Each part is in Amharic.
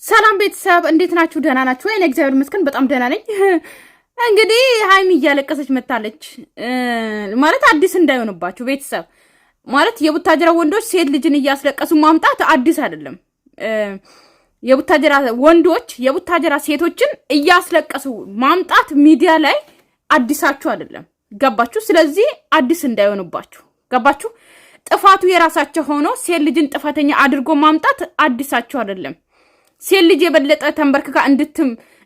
ሰላም ቤተሰብ እንዴት ናችሁ? ደህና ናችሁ? እኔ እግዚአብሔር ይመስገን በጣም ደህና ነኝ። እንግዲህ ሃይሚ እያለቀሰች መጣለች ማለት አዲስ እንዳይሆንባችሁ ቤተሰብ ማለት የቡታጀራ ወንዶች ሴት ልጅን እያስለቀሱ ማምጣት አዲስ አይደለም። የቡታጀራ ወንዶች የቡታጀራ ሴቶችን እያስለቀሱ ማምጣት ሚዲያ ላይ አዲሳችሁ አይደለም። ገባችሁ? ስለዚህ አዲስ እንዳይሆንባችሁ ገባችሁ? ጥፋቱ የራሳቸው ሆኖ ሴት ልጅን ጥፋተኛ አድርጎ ማምጣት አዲሳችሁ አይደለም። ሴት ልጅ የበለጠ ተንበርክካ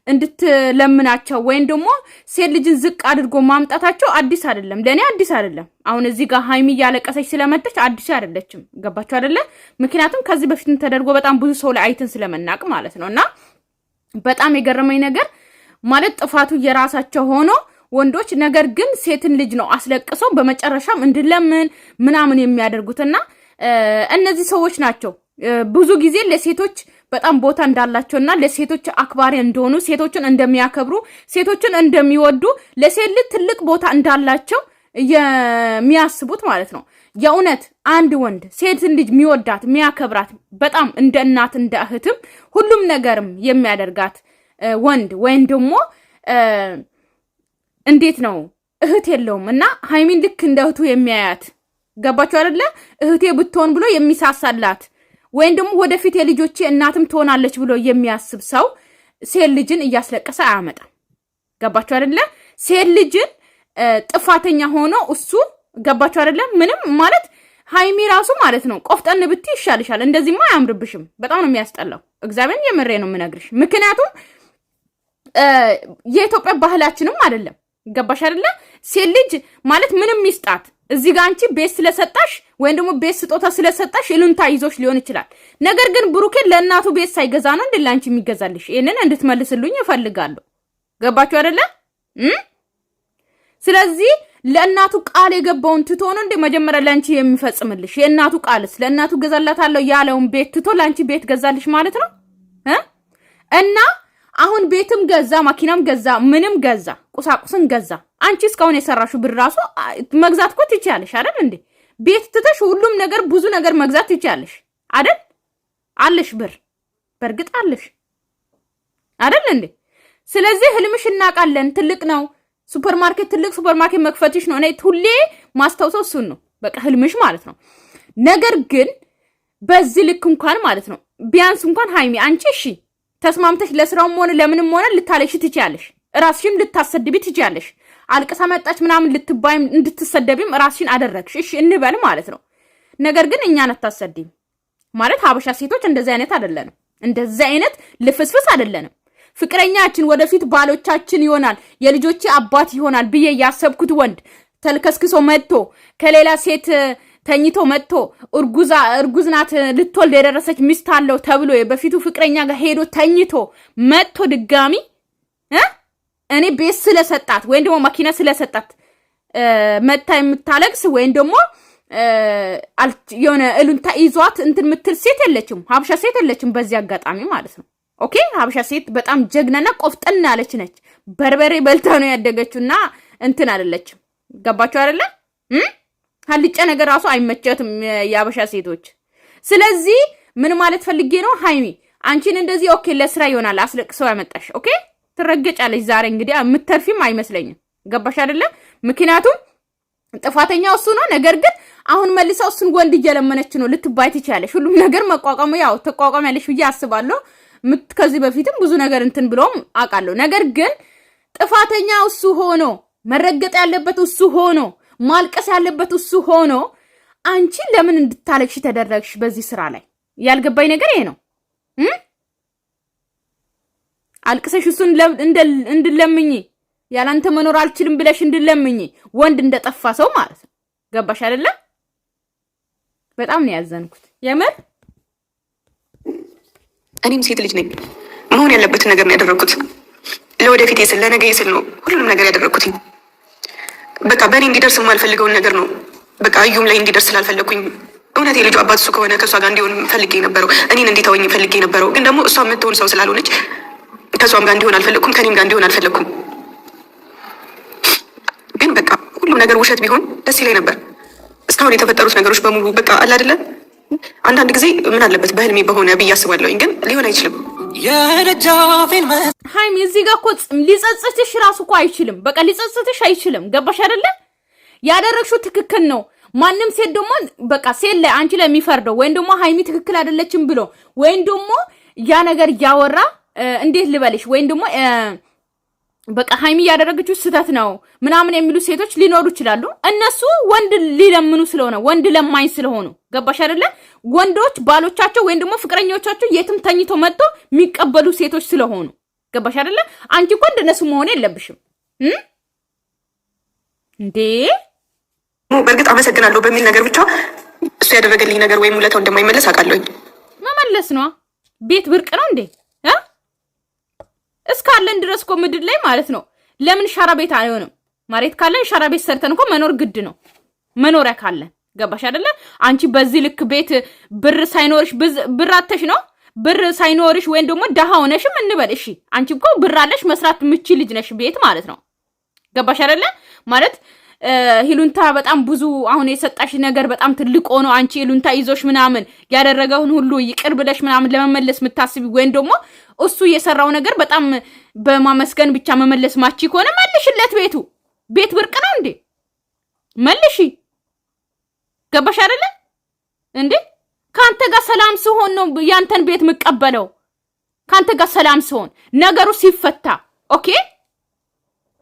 እንድትለምናቸው ወይም ደግሞ ሴት ልጅን ዝቅ አድርጎ ማምጣታቸው አዲስ አይደለም። ለኔ አዲስ አይደለም። አሁን እዚህ ጋር ሃይሚ እያለቀሰች ስለመጣች አዲስ አይደለችም። ገባችሁ አይደለ? ምክንያቱም ከዚህ በፊት ተደርጎ በጣም ብዙ ሰው ላይ አይተን ስለመናቅ ማለት ነውና በጣም የገረመኝ ነገር ማለት ጥፋቱ የራሳቸው ሆኖ ወንዶች ነገር ግን ሴትን ልጅ ነው አስለቅሰው በመጨረሻም እንድለምን ምናምን የሚያደርጉትና እነዚህ ሰዎች ናቸው ብዙ ጊዜ ለሴቶች በጣም ቦታ እንዳላቸውና ለሴቶች አክባሪ እንደሆኑ ሴቶችን እንደሚያከብሩ ሴቶችን እንደሚወዱ ለሴት ልጅ ትልቅ ቦታ እንዳላቸው የሚያስቡት ማለት ነው። የእውነት አንድ ወንድ ሴትን ልጅ የሚወዳት የሚያከብራት በጣም እንደ እናት እንደ እህትም ሁሉም ነገርም የሚያደርጋት ወንድ ወይም ደግሞ እንዴት ነው እህት የለውም እና ሃይሚን ልክ እንደ እህቱ የሚያያት ገባችሁ አይደለ? እህቴ ብትሆን ብሎ የሚሳሳላት ወይም ደግሞ ወደፊት የልጆቼ እናትም ትሆናለች ብሎ የሚያስብ ሰው ሴት ልጅን እያስለቀሰ አያመጣም። ገባችሁ አይደለ? ሴት ልጅን ጥፋተኛ ሆኖ እሱ ገባችሁ አይደለ? ምንም ማለት ሃይሚ ራሱ ማለት ነው ቆፍጠን ብትይ ይሻልሻል። እንደዚህማ አያምርብሽም። በጣም ነው የሚያስጠላው። እግዚአብሔርን የምሬ ነው የምነግርሽ። ምክንያቱም የኢትዮጵያ ባህላችንም አይደለም። ገባሽ አይደለ? ሴት ልጅ ማለት ምንም ይስጣት እዚህ ጋር አንቺ ቤት ስለሰጣሽ ወይም ደግሞ ቤት ስጦታ ስለሰጣሽ ይሉንታ ይዞሽ ሊሆን ይችላል። ነገር ግን ብሩኬን ለእናቱ ቤት ሳይገዛ ነው እንዴ ላንቺ የሚገዛልሽ? ይሄንን እንድትመልስልኝ እፈልጋለሁ። ገባችሁ አይደለ? ስለዚህ ለእናቱ ቃል የገባውን ትቶ ነው እንዴ መጀመሪያ ላንቺ የሚፈጽምልሽ? የእናቱ ቃልስ ለእናቱ ገዛላታለሁ ያለውን ቤት ትቶ ላንቺ ቤት ገዛልሽ ማለት ነው እና አሁን ቤትም ገዛ ማኪናም ገዛ ምንም ገዛ ቁሳቁስን ገዛ። አንቺ እስካሁን የሰራሹ ብር ራሱ መግዛት እኮ ትችያለሽ አይደል እንዴ? ቤት ትተሽ ሁሉም ነገር ብዙ ነገር መግዛት ትችያለሽ አይደል? አለሽ ብር በርግጥ አለሽ አይደል እንዴ? ስለዚህ ህልምሽ እናቃለን ትልቅ ነው። ሱፐርማርኬት ትልቅ ሱፐርማርኬት መክፈትሽ ነው። እኔ ሁሌ ማስታውሰው እሱን ነው በቃ ህልምሽ ማለት ነው። ነገር ግን በዚህ ልክ እንኳን ማለት ነው ቢያንስ እንኳን ሃይሚ አንቺ እሺ ተስማምተሽ ለስራውም ሆነ ለምንም ሆነ ልታለሽ ትችያለሽ። ራስሽም ልታሰድቢ ትችያለሽ። አልቅሳ መጣች ምናምን ልትባይም እንድትሰደቢም ራስሽን አደረግሽ። እሺ እንበል ማለት ነው። ነገር ግን እኛን አታሰድም ማለት ሀበሻ ሴቶች እንደዚህ አይነት አይደለንም። እንደዚህ አይነት ልፍስፍስ አይደለንም። ፍቅረኛችን ወደፊት ባሎቻችን ይሆናል የልጆቼ አባት ይሆናል ብዬ ያሰብኩት ወንድ ተልከስክሶ መጥቶ ከሌላ ሴት ተኝቶ መጥቶ እርጉዝ ናት ልትወልድ የደረሰች ሚስት አለው ተብሎ በፊቱ ፍቅረኛ ጋር ሄዶ ተኝቶ መጥቶ ድጋሚ እኔ ቤት ስለሰጣት ወይም ደግሞ ማኪና ስለሰጣት መታ የምታለቅስ ወይም ደግሞ የሆነ እሉንታ ይዟት እንትን ምትል ሴት የለችም። ሀበሻ ሴት የለችም በዚህ አጋጣሚ ማለት ነው። ኦኬ ሀበሻ ሴት በጣም ጀግናና ቆፍጠን ያለች ነች። በርበሬ በልታ ነው ያደገችውና እንትን አይደለችም። ገባችሁ አይደለ? ሀልጫ ነገር ራሱ አይመቸትም የሀበሻ ሴቶች። ስለዚህ ምን ማለት ፈልጌ ነው ሃይሚ አንቺን እንደዚህ ኦኬ ለስራ ይሆናል አስለቅሰው ያመጣሽ ኦኬ ትረገጫለሽ። ዛሬ እንግዲህ የምትተርፊም አይመስለኝም። ገባሽ አይደለ? ምክንያቱም ጥፋተኛው እሱ ነው። ነገር ግን አሁን መልሰው እሱን ወንድ እየለመነች ነው ልትባይ ትችያለሽ። ሁሉም ነገር መቋቋሙ ያው ተቋቋሚያለሽ ብዬ አስባለሁ። ከዚህ በፊትም ብዙ ነገር እንትን ብሎም አውቃለሁ። ነገር ግን ጥፋተኛው እሱ ሆኖ መረገጥ ያለበት እሱ ሆኖ ማልቀስ ያለበት እሱ ሆኖ አንቺ ለምን እንድታለቅሽ ተደረግሽ? በዚህ ስራ ላይ ያልገባኝ ነገር ይሄ ነው። አልቅሰሽ እሱን እንድለምኝ ያላንተ መኖር አልችልም ብለሽ እንድለምኝ ወንድ እንደጠፋ ሰው ማለት ነው። ገባሽ አይደለ? በጣም ነው ያዘንኩት የምር። እኔም ሴት ልጅ ነኝ። መሆን ያለበትን ነገር ነው ያደረኩት። ለወደፊት ስል ለነገ ስል ነው ሁሉንም ነገር ያደረኩት። በቃ በእኔ እንዲደርስ የማልፈልገውን ነገር ነው በቃ እዩም ላይ እንዲደርስ ስላልፈለኩኝ እውነት የልጁ አባት እሱ ከሆነ ከእሷ ጋር እንዲሆን ፈልጌ ነበረው። እኔን እንዲተወኝ ፈልጌ ነበረው። ግን ደግሞ እሷ የምትሆን ሰው ስላልሆነች ከእሷም ጋር እንዲሆን አልፈለኩም፣ ከኔም ጋር እንዲሆን አልፈለኩም። ግን በቃ ሁሉም ነገር ውሸት ቢሆን ደስ ይለኝ ነበር። እስካሁን የተፈጠሩት ነገሮች በሙሉ በቃ አለ አይደለ አንዳንድ ጊዜ ምን አለበት በህልሜ በሆነ ብዬ አስባለሁኝ። ግን ሊሆን አይችልም። ሃይሚ እዚህ ጋር እኮ ሊጸጽትሽ ራሱ እኮ አይችልም። በቃ ሊጸጽትሽ አይችልም። ገባሽ አይደለ? ያደረግሽው ትክክል ነው። ማንም ሴት ደግሞ በቃ ሴት ላይ አንቺ ላይ የሚፈርደው ወይም ደግሞ ሃይሚ ትክክል አይደለችም ብሎ ወይም ደግሞ ያ ነገር እያወራ እንዴት ልበልሽ ወይም ደግሞ በቃ ሃይሚ ያደረገችው ስህተት ነው ምናምን የሚሉ ሴቶች ሊኖሩ ይችላሉ። እነሱ ወንድ ሊለምኑ ስለሆነ ወንድ ለማኝ ስለሆኑ ገባሽ አይደለ? ወንዶች ባሎቻቸው ወይም ደግሞ ፍቅረኞቻቸው የትም ተኝቶ መጥቶ የሚቀበሉ ሴቶች ስለሆኑ ገባሽ አይደለ? አንቺ እኮ እንደነሱ መሆን የለብሽም እንዴ። በእርግጥ አመሰግናለሁ በሚል ነገር ብቻ እሱ ያደረገልኝ ነገር ወይም ውለታው እንደማይመለስ አውቃለሁኝ። መመለስ ነው ቤት ብርቅ ነው እንዴ? እስካለን ድረስ እኮ ምድር ላይ ማለት ነው። ለምን ሻራ ቤት አይሆንም? መሬት ካለን ሻራ ቤት ሰርተን እኮ መኖር ግድ ነው። መኖሪያ ካለን ገባሽ አይደለ? አንቺ በዚህ ልክ ቤት ብር ሳይኖርሽ ብር አተሽ ነው ብር ሳይኖርሽ ወይም ደግሞ ደሃ ሆነሽም እንበል እሺ፣ አንቺ እኮ ብር አለሽ መስራት ምቺ ልጅ ነሽ ቤት ማለት ነው። ገባሽ አይደለ? ማለት ሂሉንታ በጣም ብዙ አሁን የሰጣሽ ነገር በጣም ትልቅ ሆኖ አንቺ ሂሉንታ ይዞሽ ምናምን ያደረገውን ሁሉ ይቅር ብለሽ ምናምን ለመመለስ የምታስቢ ወይም ደግሞ እሱ የሰራው ነገር በጣም በማመስገን ብቻ መመለስ ማቺ ከሆነ መልሽለት። ቤት ብርቅ ነው እንዴ? መልሺ። ገባሽ አይደለ እንዴ? ካንተ ጋር ሰላም ሲሆን ነው ያንተን ቤት መቀበለው። ካንተ ጋር ሰላም ሲሆን ነገሩ ሲፈታ ኦኬ።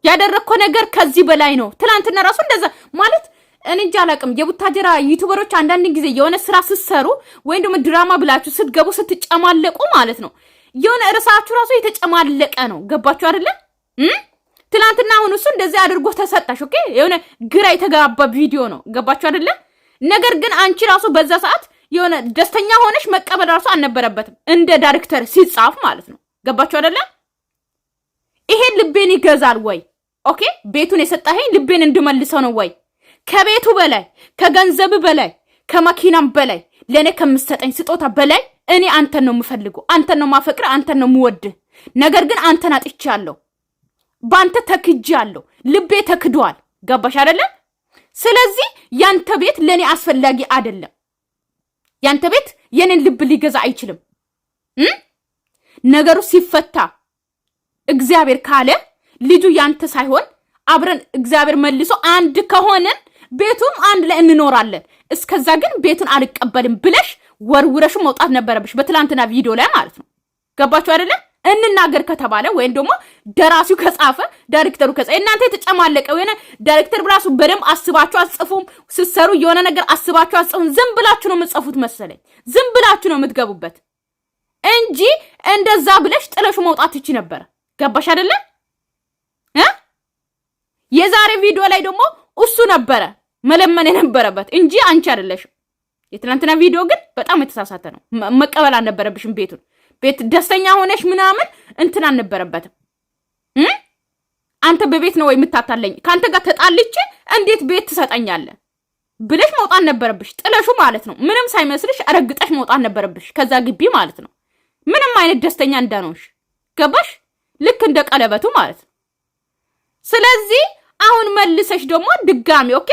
ያደረኮ ነገር ከዚህ በላይ ነው። ትናንትና ራሱ እንደዛ ማለት እኔ እንጃ አላቅም። የቡታጀራ ዩቲዩበሮች አንዳንድ ጊዜ የሆነ ስራ ስትሰሩ ወይም ደግሞ ድራማ ብላችሁ ስትገቡ ስትጨማለቁ ማለት ነው የሆነ ርሳችሁ ራሱ የተጨማለቀ ነው። ገባችሁ አይደለ? ትናንትና አሁን እሱ እንደዚህ አድርጎ ተሰጣሽ ኦኬ። የሆነ ግራ የተጋባ ቪዲዮ ነው። ገባችሁ አይደለ? ነገር ግን አንቺ ራሱ በዛ ሰዓት የሆነ ደስተኛ ሆነሽ መቀበል ራሱ አልነበረበትም እንደ ዳይሬክተር ሲጻፍ ማለት ነው። ገባችሁ አይደለ? ይሄን ልቤን ይገዛል ወይ? ኦኬ ቤቱን የሰጣኸኝ ልቤን እንድመልሰው ነው ወይ? ከቤቱ በላይ ከገንዘብ በላይ ከመኪናም በላይ ለኔ ከምሰጠኝ ስጦታ በላይ እኔ አንተን ነው የምፈልገው፣ አንተን ነው ማፈቅር፣ አንተን ነው የምወድህ። ነገር ግን አንተን አጥቻለሁ፣ ባንተ ተክጃለሁ፣ ልቤ ተክዷል። ገባሽ አይደለ? ስለዚህ ያንተ ቤት ለኔ አስፈላጊ አይደለም። ያንተ ቤት የኔን ልብ ሊገዛ አይችልም። ነገሩ ሲፈታ እግዚአብሔር ካለ ልጁ ያንተ ሳይሆን አብረን እግዚአብሔር መልሶ አንድ ከሆነን ቤቱም አንድ ላይ እንኖራለን። እስከዛ ግን ቤቱን አልቀበልም ብለሽ ወርውረሽ መውጣት ነበረብሽ በትላንትና ቪዲዮ ላይ ማለት ነው። ገባችሁ አይደለ? እንናገር ከተባለ ወይም ደግሞ ደራሲው ከጻፈ ዳይሬክተሩ ከጻፈ እናንተ የተጨማለቀ ወይና ዳይሬክተር ብራሱ በደም አስባችሁ አጽፉም። ስትሰሩ የሆነ ነገር አስባችሁ አጽፉም። ዝም ብላችሁ ነው የምትጽፉት መሰለኝ። ዝም ብላችሁ ነው የምትገቡበት እንጂ እንደዛ ብለሽ ጥለሽ መውጣት ትቺ ነበር። ገባሽ አይደለ? የዛሬ ቪዲዮ ላይ ደግሞ እሱ ነበረ መለመን የነበረበት እንጂ አንቺ አይደለሽም። የትናንትና ቪዲዮ ግን በጣም የተሳሳተ ነው። መቀበል አልነበረብሽም። ቤት ደስተኛ ሆነሽ ምናምን እንትን አልነበረበትም። አንተ በቤት ነው ወይ የምታታለኝ? ካንተ ጋር ተጣልቼ እንዴት ቤት ትሰጠኛለህ ብለሽ መውጣት ነበረብሽ። ጥለሹ ማለት ነው። ምንም ሳይመስልሽ አረግጠሽ መውጣት ነበረብሽ ከዛ ግቢ ማለት ነው። ምንም አይነት ደስተኛ እንዳነውሽ ገባሽ? ልክ እንደ ቀለበቱ ማለት ነው። ስለዚህ አሁን መልሰሽ ደግሞ ድጋሚ ኦኬ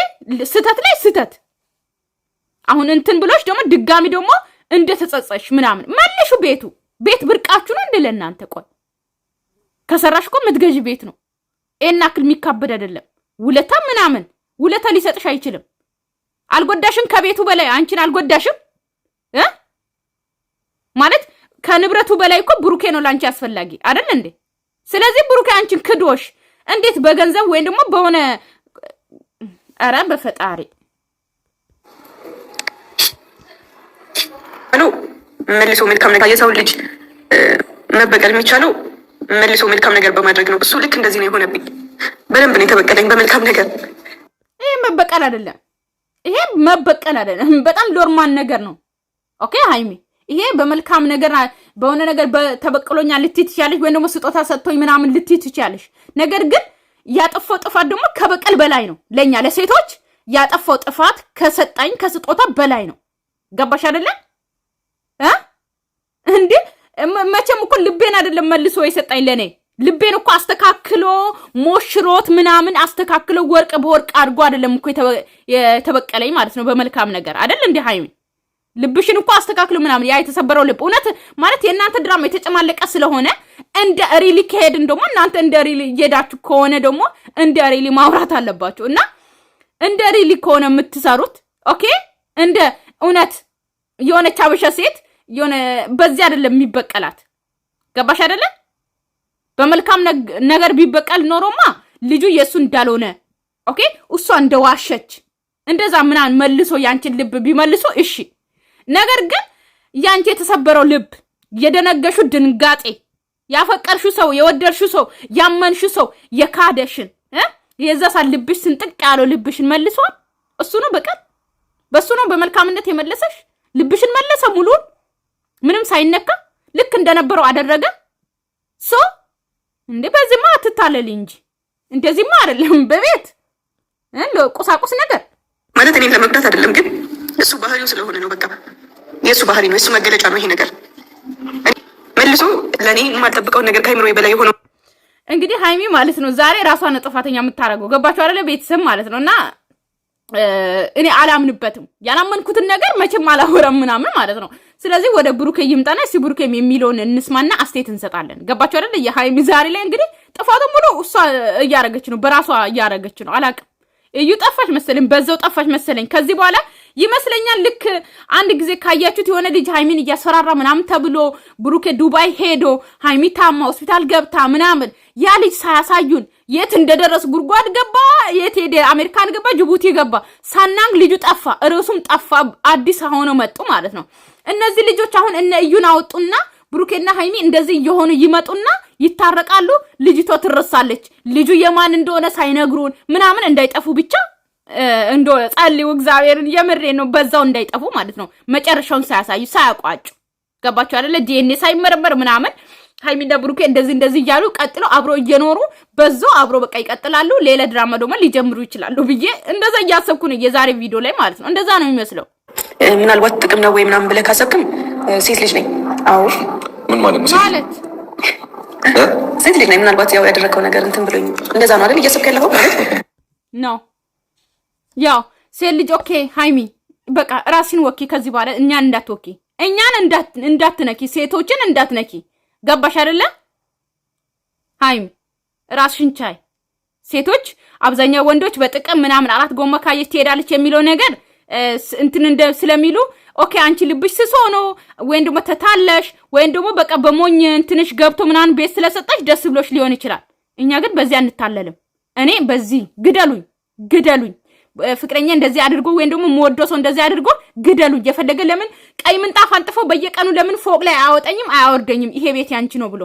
ስተት ላይ ስተት አሁን እንትን ብሎሽ ደግሞ ድጋሚ ደግሞ እንደተጸጸሽ ምናምን መልሹ። ቤት ብርቃችሁ ነው እንደ ለእናንተ። ቆይ ከሰራሽ እኮ የምትገዢ ቤት ነው። ኤናክል የሚካበድ አይደለም። ውለታ ምናምን ውለታ ሊሰጥሽ አይችልም። አልጎዳሽም። ከቤቱ በላይ አንቺን አልጎዳሽም ማለት ከንብረቱ በላይ እኮ ብሩኬ ነው ላንቺ አስፈላጊ አይደል እንዴ? ስለዚህ ብሩኬ አንቺን ክዶሽ እንዴት በገንዘብ ወይም ደግሞ በሆነ ኧረ በፈጣሪ መልሶ መልካም ነገር የሰው ልጅ መበቀል የሚቻለው መልሶ መልካም ነገር በማድረግ ነው። እሱ ልክ እንደዚህ ነው የሆነብኝ። በደንብ ነው የተበቀለኝ በመልካም ነገር። ይሄ መበቀል አይደለም። በጣም ሎርማን ነገር ነው። ኦኬ ሃይሚ ይሄ በመልካም ነገር በሆነ ነገር ተበቅሎኛ ልትይ ትችያለሽ፣ ወይም ደግሞ ስጦታ ሰጥቶኝ ምናምን ልትይ ትችያለሽ። ነገር ግን ያጠፋው ጥፋት ደግሞ ከበቀል በላይ ነው። ለኛ ለሴቶች ያጠፋው ጥፋት ከሰጣኝ ከስጦታ በላይ ነው። ገባሽ አይደለ? እንዴ መቼም እኮ ልቤን አይደለም መልሶ የሰጣኝ ለኔ ልቤን እኮ አስተካክሎ ሞሽሮት ምናምን አስተካክሎ ወርቅ በወርቅ አድርጎ አይደለም እኮ የተበቀለኝ ማለት ነው። በመልካም ነገር አይደል እንዴ ሃይሚ? ልብሽን እኮ አስተካክሉ ምናምን ያ የተሰበረው ልብ እውነት ማለት የእናንተ ድራማ የተጨማለቀ ስለሆነ እንደ ሪሊ ከሄድን ደግሞ እናንተ እንደ ሪሊ እየሄዳችሁ ከሆነ ደግሞ እንደ ሪሊ ማውራት አለባችሁ እና እንደ ሪሊ ከሆነ የምትሰሩት ኦኬ እንደ እውነት የሆነች አበሻ ሴት የሆነ በዚህ አይደለም የሚበቀላት ገባሽ አይደለ በመልካም ነገር ቢበቀል ኖሮማ ልጁ የሱ እንዳልሆነ ኦኬ እሷ እንደዋሸች እንደዛ ምናን መልሶ ያንቺን ልብ ቢመልሶ እሺ ነገር ግን ያንቺ የተሰበረው ልብ የደነገሹ ድንጋጤ ያፈቀርሹ ሰው የወደድሹ ሰው ያመንሹ ሰው የካደሽን የዛሳ ልብሽ ስንጥቅ ያለው ልብሽን መልሶ እሱ ነው በቀል በሱ ነው በመልካምነት የመለሰሽ ልብሽን መለሰ ሙሉን ምንም ሳይነካ ልክ እንደነበረው አደረገ ሶ እንዴ በዚህማ አትታለል እንጂ እንደዚህማ አይደለም በቤት ቁሳቁስ ነገር ማለት እኔን ለመግዳት አይደለም ግን እሱ ባህሪው ስለሆነ ነው በቃ የሱ ባህሪ ነው እሱ መገለጫ ነው ይሄ ነገር መልሶ ለኔ የማልጠብቀው ነገር ከአይምሮዬ በላይ ሆኖ እንግዲህ ሃይሚ ማለት ነው ዛሬ ራሷን ጥፋተኛ የምታረገው ገባችሁ አይደለ ቤተሰብ ማለት ነውና እኔ አላምንበትም ያላመንኩትን ነገር መቼም አላወራም ምናምን ማለት ነው ስለዚህ ወደ ብሩኬ ይምጣና እሺ ብሩኬም የሚለውን እንስማና አስቴት እንሰጣለን ገባችሁ አይደለ የሃይሚ ዛሬ ላይ እንግዲህ ጥፋቱን ሙሉ እሷ እያረገች ነው በራሷ እያረገች ነው አላቅም እዩ ጠፋሽ መሰለኝ በዛው ጠፋሽ መሰለኝ ከዚህ በኋላ ይመስለኛል ልክ አንድ ጊዜ ካያችሁት የሆነ ልጅ ሃይሚን እያስፈራራ ምናምን ተብሎ ብሩኬ ዱባይ ሄዶ ሃይሚ ታማ ሆስፒታል ገብታ ምናምን ያ ልጅ ሳያሳዩን የት እንደደረስ ጉርጓድ ገባ የት ሄደ አሜሪካን ገባ ጅቡቲ ገባ ሳናንግ ልጁ ጠፋ ርዕሱም ጠፋ አዲስ ሆኖ መጡ ማለት ነው እነዚህ ልጆች አሁን እነ እዩን አወጡና ብሩኬና ሃይሚ እንደዚህ እየሆኑ ይመጡና ይታረቃሉ ልጅቷ ትረሳለች ልጁ የማን እንደሆነ ሳይነግሩን ምናምን እንዳይጠፉ ብቻ እንዶ ጸልዩ እግዚአብሔርን የምሬ ነው በዛው እንዳይጠፉ ማለት ነው መጨረሻውን ሳያሳዩ ሳያቋጩ ገባችሁ አይደለ ዲኤንኤ ሳይመረመር ምናምን ሃይሚና ብሩኬ እንደዚህ እያሉ ቀጥለው አብሮ እየኖሩ በዛው አብሮ በቃ ይቀጥላሉ ሌላ ድራማ ደግሞ ሊጀምሩ ይችላሉ ብዬ እንደዛ እያሰብኩ ነው የዛሬ ቪዲዮ ላይ ማለት ነው እንደዛ ነው የሚመስለው ምናልባት ጥቅም ነው ወይ ምናምን ብለህ ካሰብክም ሴት ልጅ ነኝ አዎ ምን ማለት ነው ማለት ሴት ልጅ ነኝ ምናልባት ያው ያደረከው ነገር እንትን ብሎኝ እንደዛ ነው አይደል እያሰብክ ያለው ማለት ነው ያው ሴት ልጅ ኦኬ ሃይሚ በቃ ራስን ወኪ ከዚህ በኋላ እኛን እንዳትወኪ እኛን እንዳትነኪ ሴቶችን እንዳትነኪ ገባሽ አይደለ ሃይሚ ራስሽን ቻይ ሴቶች አብዛኛው ወንዶች በጥቅም ምናምን አራት ጎማ ካየች ትሄዳለች የሚለው ነገር እንትን እንደ ስለሚሉ ኦኬ አንቺ ልብሽ ስሶ ነው ወይን ደግሞ ተታለሽ ወይን ደግሞ በቃ በሞኝ እንትንሽ ገብቶ ምናምን ቤት ስለሰጣሽ ደስ ብሎሽ ሊሆን ይችላል እኛ ግን በዚህ አንታለልም እኔ በዚህ ግደሉኝ ፍቅረኛ እንደዚህ አድርጎ ወይን ደግሞ ሞወዶ ሰው እንደዚህ አድርጎ ግደሉኝ የፈለገ ለምን ቀይ ምንጣፍ አንጥፎ በየቀኑ ለምን ፎቅ ላይ አያወጣኝም አያወርደኝም ይሄ ቤት ያንቺ ነው ብሎ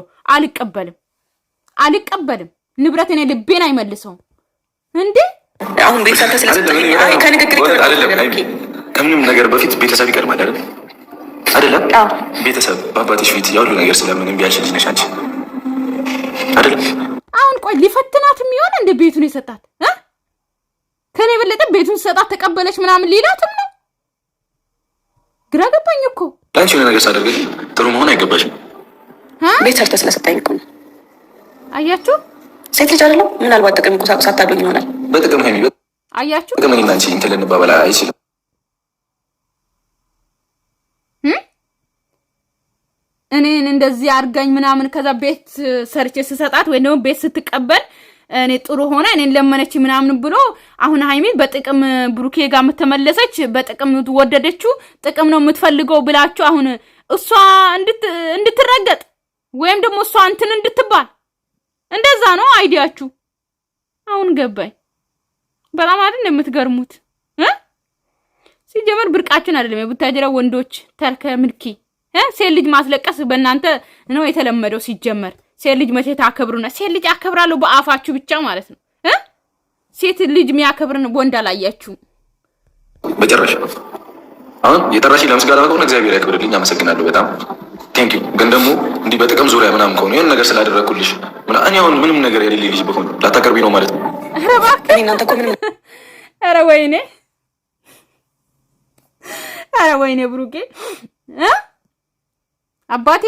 አልቀበልም ንብረት እኔ ልቤን አይመልሰውም እንዴ አሁን ቤተሰብ ተስለሰጠኝ ከንግግር ከምንም ነገር በፊት ቤተሰብ ይቀድማል አይደለም ቤተሰብ በአባትሽ ፊት ያሉ ነገር ስለምን ቢያልሽ ልጅ ነሽ አንቺ አይደለም አሁን ቆይ ሊፈትናት የሚሆን እንደ ቤቱን የሰጣት ከኔ በለጠ ቤቱን ሰጣት ተቀበለች ምናምን ሊላትም ነው ግራ ገባኝ እኮ አንቺ የሆነ ነገር ሳደርግ ጥሩ መሆን አይገባሽም ቤተሰብ ተስለሰጠኝ እኮ አያችሁ ሴት ልጅ አይደለም ምናልባት ጥቅም ቁሳቁስ አታዶኝ ይሆናል በጥቅም ሃይሚ አያችሁ ጥቅም እኔና አንቺ እንትን ልንባባል አይችልም እኔን እንደዚህ አርጋኝ ምናምን ከዛ ቤት ሰርቼ ስሰጣት ወይ ነው ቤት ስትቀበል እኔ ጥሩ ሆነ እኔን ለመነች ምናምን ብሎ አሁን ሃይሚ በጥቅም ብሩኬ ጋር መተመለሰች በጥቅም ወደደችው ጥቅም ነው የምትፈልገው ብላችሁ አሁን እሷ እንድትረገጥ ወይም ደግሞ እሷ እንትን እንድትባል እንደዛ ነው አይዲያችሁ አሁን ገባኝ በጣም አይደል የምትገርሙት ሲጀመር ብርቃችን አይደለም የቡታጀራ ወንዶች ተርከ ምልኪ ሴት ልጅ ማስለቀስ በእናንተ ነው የተለመደው ሲጀመር ሴት ልጅ መቼ ታከብሩና ሴት ልጅ አከብራለሁ በአፋችሁ ብቻ ማለት ነው ሴት ልጅ የሚያከብርን ወንድ አላያችሁ በጭራሽ አሁን የጠራሽ ለምስጋና ከሆነ እግዚአብሔር ያክብርልኝ አመሰግናለሁ በጣም ቴንክ ዩ ግን ደግሞ እንዲህ በጥቅም ዙሪያ ምናምን ከሆነ የሆነ ነገር ስላደረኩልሽ እኔ አሁን ምንም ነገር የሌለ ልጅ በሆነ ላታቀርቢ ነው ማለት ነው ኧረ እባክህ እናንተ እኮ ምንም ኧረ ወይኔ ብሩኬ አባቴ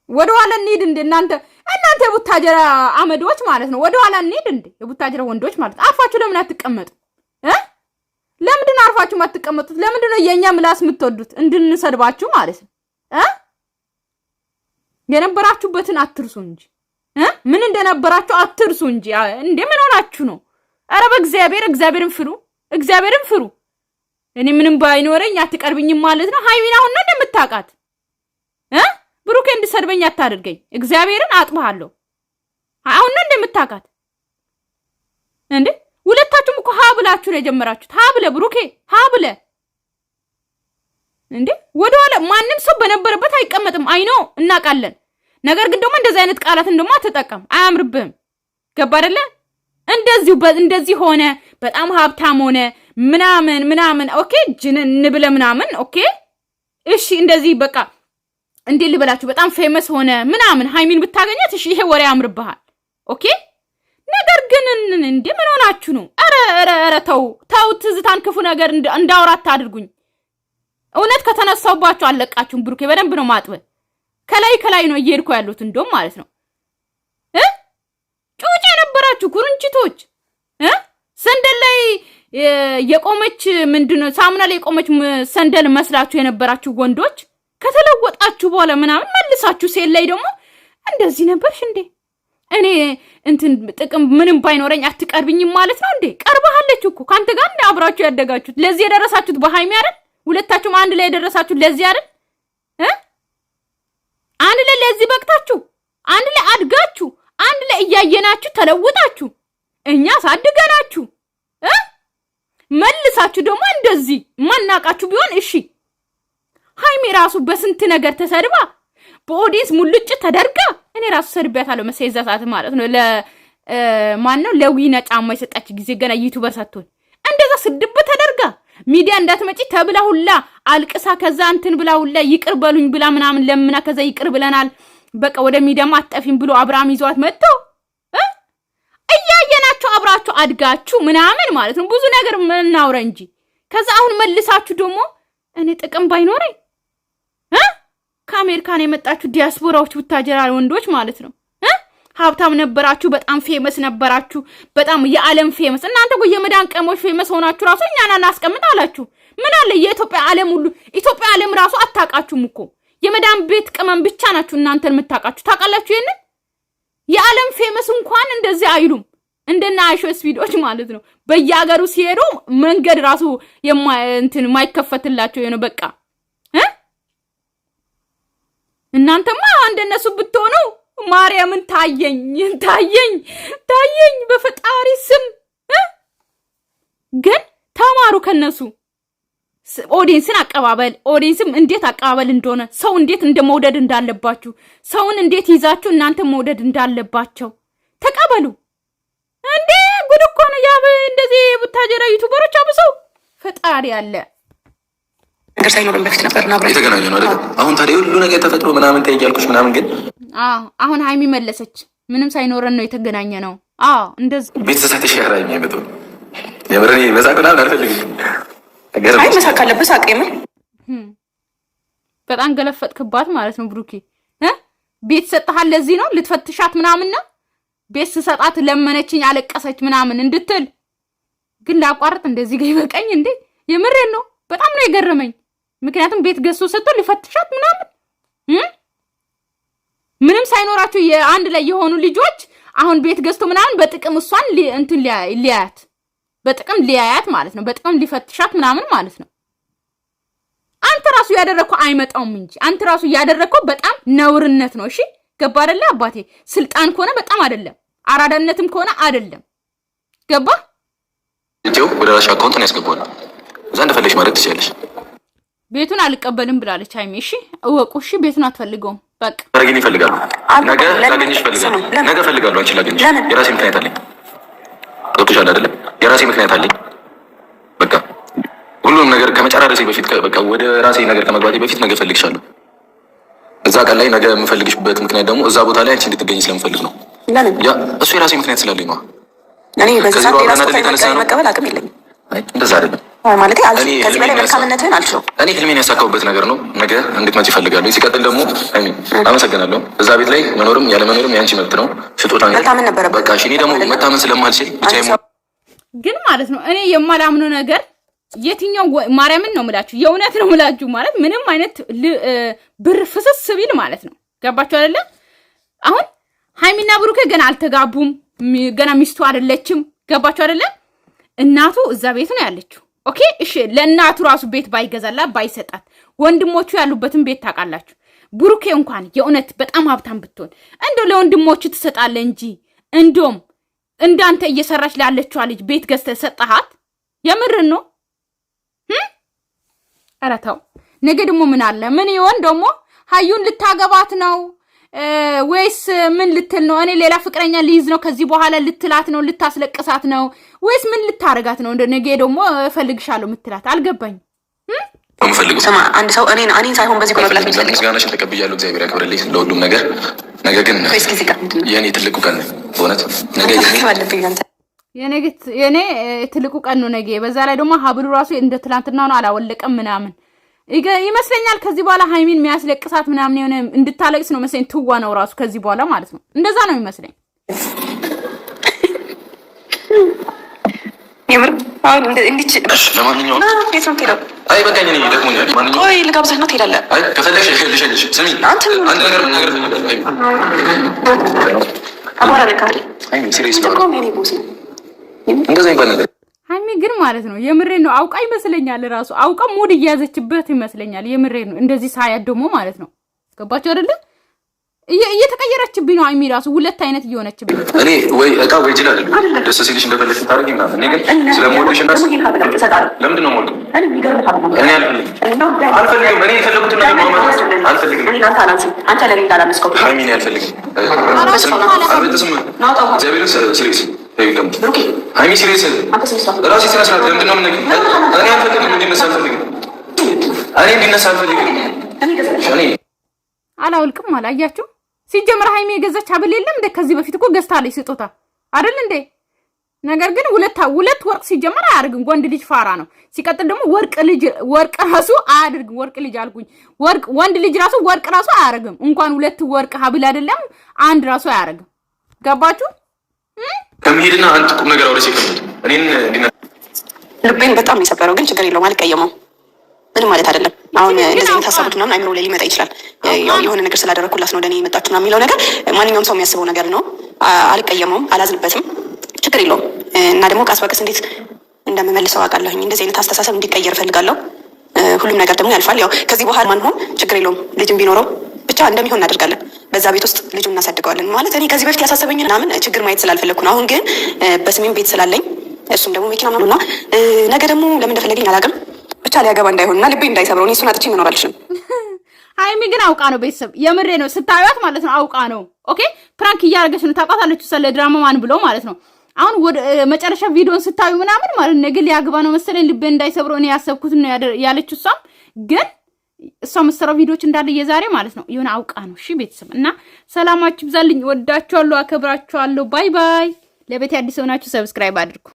ወደ ኋላ እንሂድ እንደ እናንተ የቡታጀራ አመዶች ማለት ነው ወደ ኋላ እንሂድ እንደ የቡታጀራ ወንዶች ማለት አርፋችሁ ለምን አትቀመጡ ለምንድን አርፋችሁ ማትቀመጡት? ለምንድን ነው የኛ ምላስ የምትወዱት? እንድንሰድባችሁ ማለት ነው። የነበራችሁበትን አትርሱ እንጂ ምን እንደነበራችሁ አትርሱ እንጂ። እንዴ ምን ሆናችሁ ነው? አረ እግዚአብሔርን ፍሩ፣ እግዚአብሔርን ፍሩ። እኔ ምንም ባይኖረኝ አትቀርብኝም ማለት ነው። ሃይሚን አሁን ነው እንደምታውቃት ብሩኬ እንድሰድበኝ አታድርገኝ። እግዚአብሔርን አጥባለሁ። አሁን ነው እንደምታውቃት እንዴ። ሁለታችሁም እኮ ብላችሁ ነው የጀመራችሁት። ብለ ብሩኬ ብለ እንዴ ወደኋላ ማንም ሰው በነበረበት አይቀመጥም። አይኖ እናውቃለን። ነገር ግን ደግሞ እንደዚህ አይነት ቃላትን ደግሞ አትጠቀም፣ አያምርብህም። ገባ አይደለ? እንደዚህ ሆነ በጣም ሀብታም ሆነ ምናምን ኦኬ፣ ጅንን ብለ ምናምን ኦኬ፣ እሺ፣ እንደዚህ በቃ እንዴ ልበላችሁ በጣም ፌመስ ሆነ ምናምን ሃይሚን ብታገኛት እሺ፣ ይሄ ወሬ ያምርብሃል። ኦኬ። ነገር ግን እንዴ ምን ሆናችሁ ነው? አረ ተው፣ ትዝታን ክፉ ነገር እንዳውራት አድርጉኝ። እውነት ከተነሳውባችሁ አለቃችሁም። ብሩኬ በደንብ ነው ማጥበ ከላይ ነው እየሄድኩ ያሉት እንደውም ማለት ነው። ጩጬ የነበራችሁ ኩርንችቶች ሰንደል ላይ የቆመች ምንድነው ሳሙና ላይ የቆመች ሰንደል መስላችሁ የነበራችሁ ወንዶች ከተለወጣችሁ በኋላ ምናምን መልሳችሁ ሴት ላይ ደግሞ እንደዚህ ነበርሽ እንዴ? እኔ ጥቅም ምንም ባይኖረኝ አትቀርብኝም ማለት ነው እንዴ? ቀርባለች እኮ ካንተ ጋር እንደ አብራችሁ ያደጋችሁት ለዚህ የደረሳችሁት በሃይሚ አይደል? ሁለታችሁም አንድ ላይ የደረሳችሁት ለዚህ አይደል? አንድ ላይ ለዚህ በቅታችሁ አንድ ላይ አድጋችሁ አንድ ላይ እያየናችሁ ተለውጣችሁ እኛ ሳድገናችሁ መልሳችሁ ደግሞ እንደዚህ ማናቃችሁ ቢሆን እሺ። ሃይሚ ራሱ በስንት ነገር ተሰድባ በኦዲየንስ ሙልጭ ተደርጋ እኔ ራሱ ሰድቤያታለሁ መሰለኝ እዛ ሰዓት ማለት ነው። ለማን ነው ለዊና ጫማ የሰጣች ጊዜ ገና ዩቲዩበር ሳትሆን እንደዛ ስድብ ተደርጋ ሚዲያ እንዳትመጪ ተብላ ሁላ አልቅሳ ከዛ ብላ ሁላ ይቅር በሉኝ ብላ ምናምን ለምና ከዛ ይቅር ብለናል በቃ ወደ ሚዲያማ አትጠፊም ብሎ አብርሃም ይዟት መጥቶ እያየናችሁ አብራችሁ አድጋችሁ ምናምን ማለት ነው። ብዙ ነገር ምናውራ እንጂ ከዛ አሁን መልሳችሁ ደግሞ እኔ ጥቅም ባይኖረኝ ከአሜሪካን የመጣችሁ ዲያስፖራዎች ቡታጀራ ወንዶች ማለት ነው ሀብታም ነበራችሁ፣ በጣም ፌመስ ነበራችሁ፣ በጣም የዓለም ፌመስ። እናንተ እኮ የመዳን ቀሞች ፌመስ ሆናችሁ ራሱ እኛን እናስቀምጥ አላችሁ። ምን አለ የኢትዮጵያ ዓለም ሁሉ ኢትዮጵያ ዓለም ራሱ አታውቃችሁም እኮ የመዳን ቤት ቅመም ብቻ ናችሁ እናንተን የምታውቃችሁ። ታውቃላችሁ ይሄንን የዓለም ፌመስ እንኳን እንደዚህ አይሉም። እንደና አይሾስ ቪዲዮዎች ማለት ነው በየሀገሩ ሲሄዱ መንገድ ራሱ የማይከፈትላቸው የሆነ በቃ እናንተማ እንደነሱ ብትሆኑ ማርያምን ታየኝ በፈጣሪ ስም ግን ተማሩ ከነሱ ኦዲየንስን አቀባበል ኦዲየንስም እንዴት አቀባበል እንደሆነ ሰው እንዴት እንደመውደድ እንዳለባችሁ ሰውን እንዴት ይዛችሁ እናንተ መውደድ እንዳለባቸው ተቀበሉ። እንዴ ጉድ እኮ ነው ያ እንደዚህ ቡታጀራ ዩቲዩበሮች አብሰው ፈጣሪ ያለ ነገር ሳይኖርም በፊት ነበርና አብረን የተገናኘን ነው አይደል? አሁን ታዲያ ሁሉ ነገር ተፈጥሮ ምናምን ታይያልኩሽ ምናምን ግን አሁን ሃይሚ መለሰች ምንም ሳይኖረን ነው የተገናኘ ነው። እንደዚህ ቤተሰብሽ ያራኝ የመጡ የምረኔ መሳቅና አልፈልግም። አይ መሳቅ አለበት አቀም በጣም ገለፈጥክባት ማለት ነው ብሩኬ። ቤት ሰጣሃል ለዚህ ነው ልትፈትሻት ምናምን ነው ቤት ሰጣት ለመነችኝ አለቀሰች ምናምን እንድትል ግን ላቋርጥ እንደዚህ ጋር ይበቃኝ እንዴ? የምሬን ነው በጣም ነው የገረመኝ። ምክንያቱም ቤት ገዝቶ ሰጥቶ ሊፈትሻት ምናምን ምንም ሳይኖራቸው የአንድ ላይ የሆኑ ልጆች አሁን ቤት ገዝቶ ምናምን በጥቅም እሷን ሊያያት በጥቅም ሊያያት ማለት ነው በጥቅም ሊፈትሻት ምናምን ማለት ነው። አንተ ራሱ ያደረከው አይመጣውም እንጂ አንተ ራሱ ያደረከው በጣም ነውርነት ነው። እሺ ገባ አይደለ አባቴ? ስልጣን ከሆነ በጣም አይደለም፣ አራዳነትም ከሆነ አይደለም። ገባ እቴው ወደ ራስሽ አካውንት ነው ያስገባው። እዛ እንደፈለግሽ ማድረግ ትችያለሽ። ቤቱን አልቀበልም ብላለች ሃይሚ። እሺ እወቁ። እሺ ቤቱን አትፈልገውም በቃ ታረጋግኝ ይፈልጋሉ። ነገ ላገኝሽ ይፈልጋሉ። ነገ ፈልጋለሁ አንቺ ላገኝሽ የራሴ ምክንያት አለኝ። ገብቶሻል አይደለ? የራሴ ምክንያት አለኝ። በቃ ሁሉም ነገር ከመጨራረሴ በፊት በቃ ወደ ራሴ ነገር ከመግባቴ በፊት ነገ ፈልግሻለሁ። እዛ ቀን ላይ ነገ የምፈልግሽበት ምክንያት ደግሞ እዛ ቦታ ላይ አንቺ እንድትገኝ ስለምፈልግ ነው። ያ እሱ የራሴ ምክንያት ስላለኝ ነው። እኔ በዛ ሰዓት የራሴ መቀበል አቅም የለኝም። አይ እንደዛ አይደለም ማለት ከዚህ በላይ መልካምነትህን አልችልም። እኔ ህልሜን ያሳካሁበት ነገር ነው። ነገ እንድትመጪ እፈልጋለሁ። ሲቀጥል ደግሞ አመሰግናለሁ። እዛ ቤት ላይ መኖርም ያለ መኖርም ያንቺ መብት ነው። ስጦታ ነው። መታመን ነበረበት። በቃ እሺ። እኔ ደግሞ መታመን ስለማልችል ብቻዬን ግን ማለት ነው እኔ የማላምነው ነገር የትኛው ማርያምን ነው ምላችሁ የእውነት ነው ምላችሁ ማለት ምንም አይነት ብር ፍስስ ቢል ማለት ነው ገባችሁ አይደለ አሁን ሃይሚና ብሩኬ ገና አልተጋቡም ገና ሚስቱ አይደለችም ገባችሁ አይደለ እናቱ እዛ ቤት ነው ያለችው ኦኬ እሺ ለእናቱ ራሱ ቤት ባይገዛላ ባይሰጣት ወንድሞቹ ያሉበትን ቤት ታውቃላችሁ ብሩኬ እንኳን የእውነት በጣም ሀብታም ብትሆን እንደው ለወንድሞቹ ትሰጣለ እንጂ እንደውም እንዳንተ እየሰራች ላለችው ልጅ ቤት ገዝተህ ሰጣሃት የምርን ነው አራታው ነገ ደግሞ ምን አለ ምን ይሆን ደግሞ ሃዩን ልታገባት ነው ወይስ ምን ልትል ነው እኔ ሌላ ፍቅረኛ ሊይዝ ነው ከዚህ በኋላ ልትላት ነው ልታስለቅሳት ነው ወይስ ምን ልታረጋት ነው ነገ ደግሞ ፈልግሻለሁ ምትላት አልገባኝ ሰማ አንድ ሰው እኔን ሳይሆን በዚህ ቆራብላት ነው ምስጋናሽን ተቀብያለሁ እግዚአብሔር ያክብርልኝ ለሁሉም ነገር ነገ ግን የኔ ትልቁ ቀን በእውነት ነገ የኔ ትልቁ ቀን ነው ነገ በዛ ላይ ደግሞ ሀብሉ ራሱ እንደ ትላንትና ነው አላወለቀም ምናምን ይመስለኛል ከዚህ በኋላ ሃይሚን የሚያስለቅሳት ምናምን የሆነ እንድታለቅስ ነው መሰለኝ ትዋ ነው ራሱ ከዚህ በኋላ ማለት ነው እንደዛ ነው የሚመስለኝ የምር አሁን እንዲች ለማንኛውም ቤት ነው ትሄዳለህ አይ በቃኝ እኔ ደክሞኛል ማንኛውም ቆይ ልጋብዝህ ነው ትሄዳለህ አይ ከፈለግሽ ልሸኝሽ ስሚ አንድ ነገር አባራ ለካሪ አይ ሲሪየስ ነው እንደዛ ይባል ነገር ሃይሚ ግን ማለት ነው የምሬ ነው አውቃ ይመስለኛል ራሱ አውቃ ሙድ እያዘችበት ይመስለኛል የምሬ ነው እንደዚህ ሳያት ደግሞ ማለት ነው ገባችሁ አይደለ እየተቀየረችብኝ ነው ሃይሚ ራሱ ሁለት አይነት እየሆነችብኝ እኔ ወይ እቃ ወይ ጅል አይደለም ደስ ሲልሽ እንደፈለግሽ ታረጊ ምናምን እኔ ግን ስለምወድሽ እና ለምንድን ነው የምወደው እኔ አልፈልግም እኔ የፈለጉትን ነገር ማውራት አልፈልግም አንተ ለኔ እንዳላመስከው ሃይሚን አልፈልግም አልበጥስም እግዚአብሔር ሲሪየስ ሃይሚ ሲሪየስ ራሴ ስነስርዓት ለምንድን ነው የምነግርህ እኔ አልፈልግም እንዲነሳ አልፈልግም እኔ እንዲነሳ አልፈልግም እኔ አላውልቅም አላያችሁ ሲጀምር ሃይሚ የገዛች ሀብል የለም እንደ ከዚህ በፊት እኮ ገዝታለች ስጦታ አይደል እንዴ ነገር ግን ሁለት ወርቅ ሲጀምር አያርግም ወንድ ልጅ ፋራ ነው ሲቀጥል ደግሞ ወርቅ ራሱ አያርግም ወርቅ ልጅ አልኩኝ ወንድ ልጅ ራሱ ወርቅ ራሱ አያርግም እንኳን ሁለት ወርቅ ሀብል አይደለም አንድ ራሱ አያርግም ገባችሁ ከመሄድና አንድ ቁም ነገር አውርቼ ከመሄድ እኔን ልቤን በጣም የሰበረው ግን ችግር የለውም አልቀየመውም ምንም ማለት አይደለም አሁን እንደዚህ አይነት ሀሳቦች ምናምን አይምሮ ላይ ሊመጣ ይችላል የሆነ ነገር ስላደረኩላት ነው ወደ እኔ የመጣችው ምናምን የሚለው ነገር ማንኛውም ሰው የሚያስበው ነገር ነው አልቀየመውም አላዝንበትም ችግር የለውም እና ደግሞ ቀስ በቀስ እንዴት እንደምመልሰው አውቃለሁኝ እንደዚህ አይነት አስተሳሰብ እንዲቀየር እፈልጋለሁ ሁሉም ነገር ደግሞ ያልፋል ያው ከዚህ በኋላ ማንሆን ችግር የለውም ልጅም ቢኖረው ብቻ እንደሚሆን እናደርጋለን በዛ ቤት ውስጥ ልጁን እናሳድገዋለን ማለት እኔ ከዚህ በፊት ያሳሰበኝ ምናምን ችግር ማየት ስላልፈለግኩ ነው አሁን ግን በስሜም ቤት ስላለኝ እሱም ደግሞ መኪና ነው እና ነገ ደግሞ ለምን እንደፈለገኝ አላውቅም ብቻ ሊያገባ እንዳይሆንና ልቤ እንዳይሰብረው እሱን አጥቼ መኖር አልችልም ሃይሚ ግን አውቃ ነው ቤተሰብ የምሬ ነው ስታዩት ማለት ነው አውቃ ነው ኦኬ ፕራንክ እያደረገች ነው ታውቃታለች ስለ ድራማ ማን ብሎ ማለት ነው አሁን ወደ መጨረሻ ቪዲዮን ስታዩ ምናምን ማለት ነገ ሊያገባ ነው መሰለኝ ልቤ እንዳይሰብረው እኔ ያሰብኩት ነው ያለችው እሷም ግን እሷ መሰራው ቪዲዮዎች እንዳለ የዛሬ ማለት ነው የሆነ አውቃ ነው እሺ ቤተሰብ እና ሰላማችሁ ይብዛልኝ ወዳችኋለሁ አከብራችኋለሁ ባይ ባይ ለቤት አዲስ ሆናችሁ ሰብስክራይብ አድርጉ